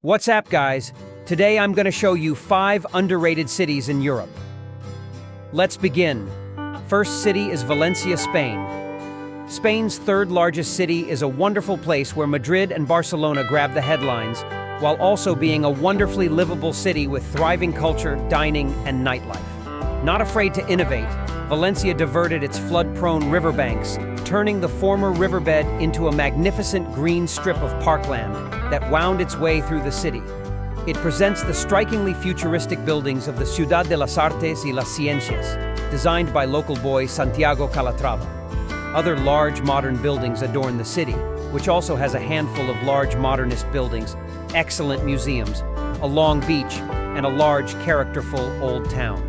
What's up, guys? Today I'm going to show you 5 underrated cities in Europe. Let's begin. First city is Valencia, Spain. Spain's third largest city is a wonderful place where Madrid and Barcelona grab the headlines, while also being a wonderfully livable city with thriving culture, dining, and nightlife. Not afraid to innovate, Valencia diverted its flood-prone riverbanks, turning the former riverbed into a magnificent green strip of parkland that wound its way through the city. It presents the strikingly futuristic buildings of the Ciudad de las Artes y las Ciencias, designed by local boy Santiago Calatrava. Other large modern buildings adorn the city, which also has a handful of large modernist buildings, excellent museums, a long beach, and a large, characterful old town.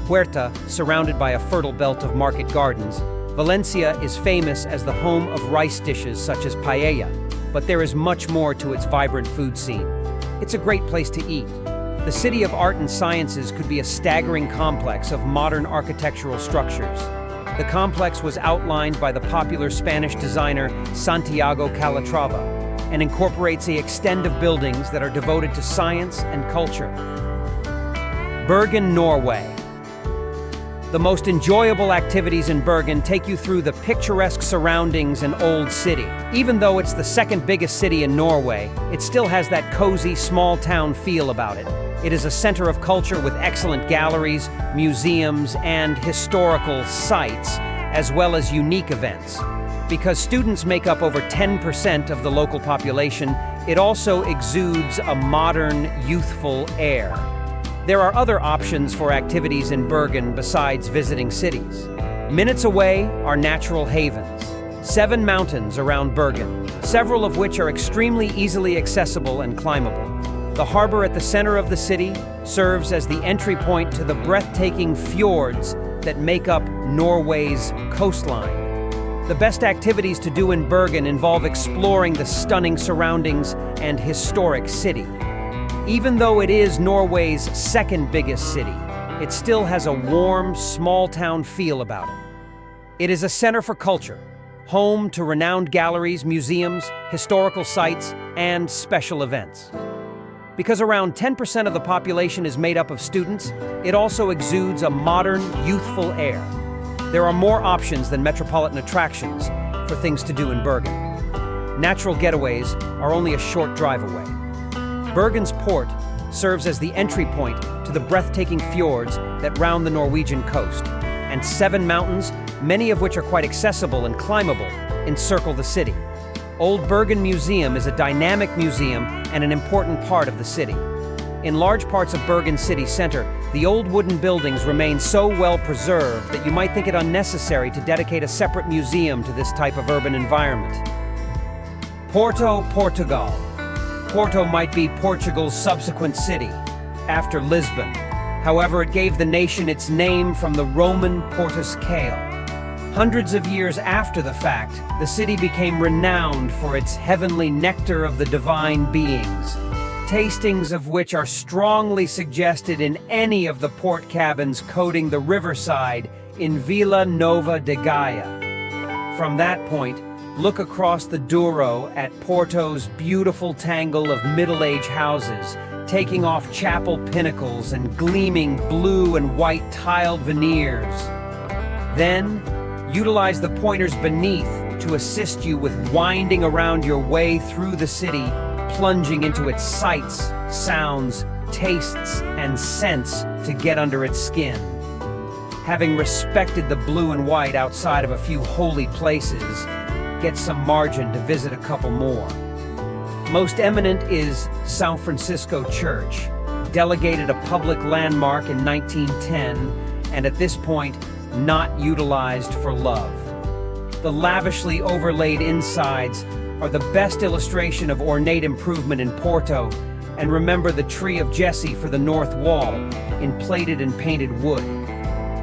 Puerto, surrounded by a fertile belt of market gardens, Valencia is famous as the home of rice dishes such as paella, but there is much more to its vibrant food scene. It's a great place to eat. The city of art and sciences could be a staggering complex of modern architectural structures. The complex was outlined by the popular Spanish designer Santiago Calatrava and incorporates a extent of buildings that are devoted to science and culture. Bergen, Norway. The most enjoyable activities in Bergen take you through the picturesque surroundings and old city. Even though it's the second biggest city in Norway, it still has that cozy, small-town feel about it. It is a center of culture with excellent galleries, museums, and historical sites, as well as unique events. Because students make up over 10% of the local population, it also exudes a modern, youthful air. There are other options for activities in Bergen besides visiting cities. Minutes away are natural havens. 7 mountains around Bergen, several of which are extremely easily accessible and climbable. The harbor at the center of the city serves as the entry point to the breathtaking fjords that make up Norway's coastline. The best activities to do in Bergen involve exploring the stunning surroundings and historic city. Even though it is Norway's second biggest city, it still has a warm, small-town feel about it. It is a center for culture, home to renowned galleries, museums, historical sites, and special events. Because around 10% of the population is made up of students, it also exudes a modern, youthful air. There are more options than metropolitan attractions for things to do in Bergen. Natural getaways are only a short drive away. Bergen's port serves as the entry point to the breathtaking fjords that round the Norwegian coast, and 7 mountains, many of which are quite accessible and climbable, encircle the city. Old Bergen Museum is a dynamic museum and an important part of the city. In large parts of Bergen city center, the old wooden buildings remain so well preserved that you might think it unnecessary to dedicate a separate museum to this type of urban environment. Porto, Portugal. Porto might be Portugal's subsequent city, after Lisbon. However, it gave the nation its name from the Roman Portus Cale. Hundreds of years after the fact, the city became renowned for its heavenly nectar of the divine beings, tastings of which are strongly suggested in any of the port cabins coating the riverside in Vila Nova de Gaia. From that point, look across the Douro at Porto's beautiful tangle of middle-age houses, taking off chapel pinnacles and gleaming blue and white tiled veneers. Then, utilize the pointers beneath to assist you with winding around your way through the city, plunging into its sights, sounds, tastes, and scents to get under its skin. Having respected the blue and white outside of a few holy places, get some margin to visit a couple more. Most eminent is São Francisco Church, delegated a public landmark in 1910, and at this point, not utilized for love. The lavishly overlaid insides are the best illustration of ornate improvement in Porto, and remember the tree of Jesse for the north wall, in plated and painted wood.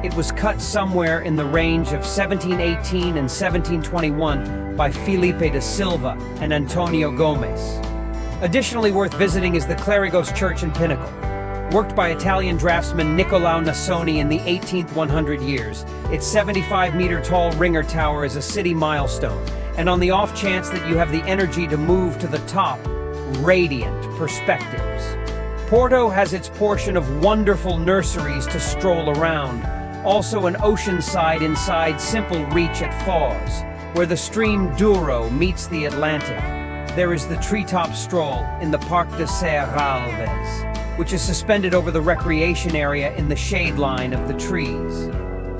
It was cut somewhere in the range of 1718 and 1721 by Felipe de Silva and Antonio Gomez. Additionally worth visiting is the Clérigos Church and Pinnacle. Worked by Italian draftsman Niccolao Nasoni in the 18th 100 years, its 75-meter-tall ringer tower is a city milestone, and on the off chance that you have the energy to move to the top, radiant perspectives. Porto has its portion of wonderful nurseries to stroll around, also an oceanside inside simple reach at Foz, where the stream Douro meets the Atlantic. There is the treetop stroll in the Parc de Serralves, which is suspended over the recreation area in the shade line of the trees.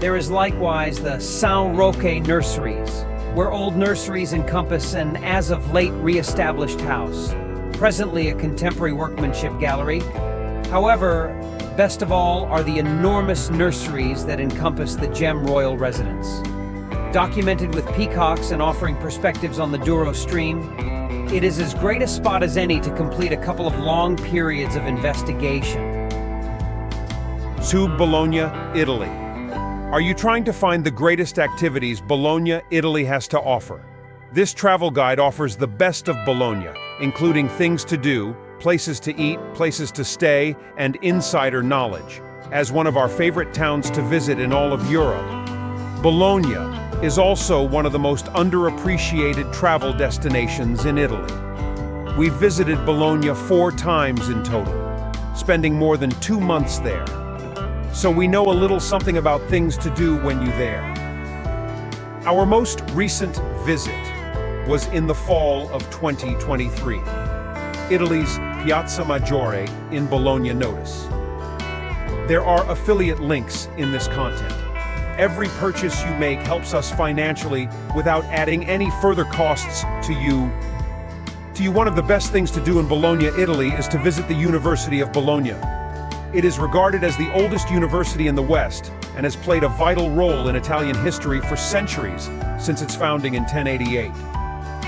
There is likewise the São Roque nurseries, where old nurseries encompass an as-of-late re-established house, presently a contemporary workmanship gallery. However, best of all are the enormous nurseries that encompass the Gem Royal residence. Documented with peacocks and offering perspectives on the Douro stream, it is as great a spot as any to complete a couple of long periods of investigation. To Bologna, Italy. Are you trying to find the greatest activities Bologna, Italy has to offer? This travel guide offers the best of Bologna, including things to do, places to eat, places to stay, and insider knowledge. As one of our favorite towns to visit in all of Europe, Bologna is also one of the most underappreciated travel destinations in Italy. We've visited Bologna 4 times in total, spending more than 2 months there. So we know a little something about things to do when you're there. Our most recent visit was in the fall of 2023. Italy's Piazza Maggiore in Bologna. Notice there are affiliate links in this content. Every purchase you make helps us financially without adding any further costs to you. One of the best things to do in Bologna, Italy is to visit the University of Bologna. It is regarded as the oldest university in the West and has played a vital role in Italian history for centuries since its founding in 1088.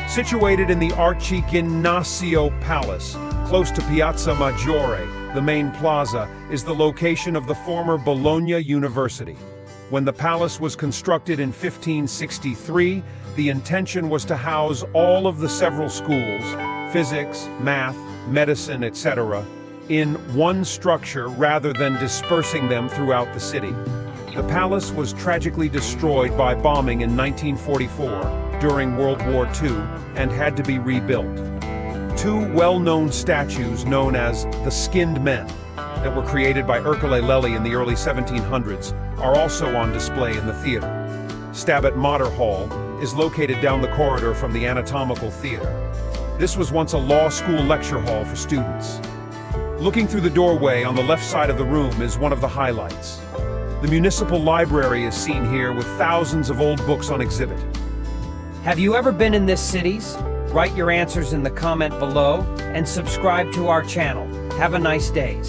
Situated in the Arciginnasio Palace, close to Piazza Maggiore, the main plaza, is the location of the former Bologna University. When the palace was constructed in 1563, the intention was to house all of the several schools, physics, math, medicine, etc., in one structure rather than dispersing them throughout the city. The palace was tragically destroyed by bombing in 1944 during World War II and had to be rebuilt. 2 well-known statues known as the Skinned Men, that were created by Ercole Lelli in the early 1700s, are also on display in the theater. Stabat Mater Hall is located down the corridor from the Anatomical Theater. This was once a law school lecture hall for students. Looking through the doorway on the left side of the room is one of the highlights. The municipal library is seen here with thousands of old books on exhibit. Have you ever been in this cities? Write your answers in the comment below and subscribe to our channel. Have a nice day.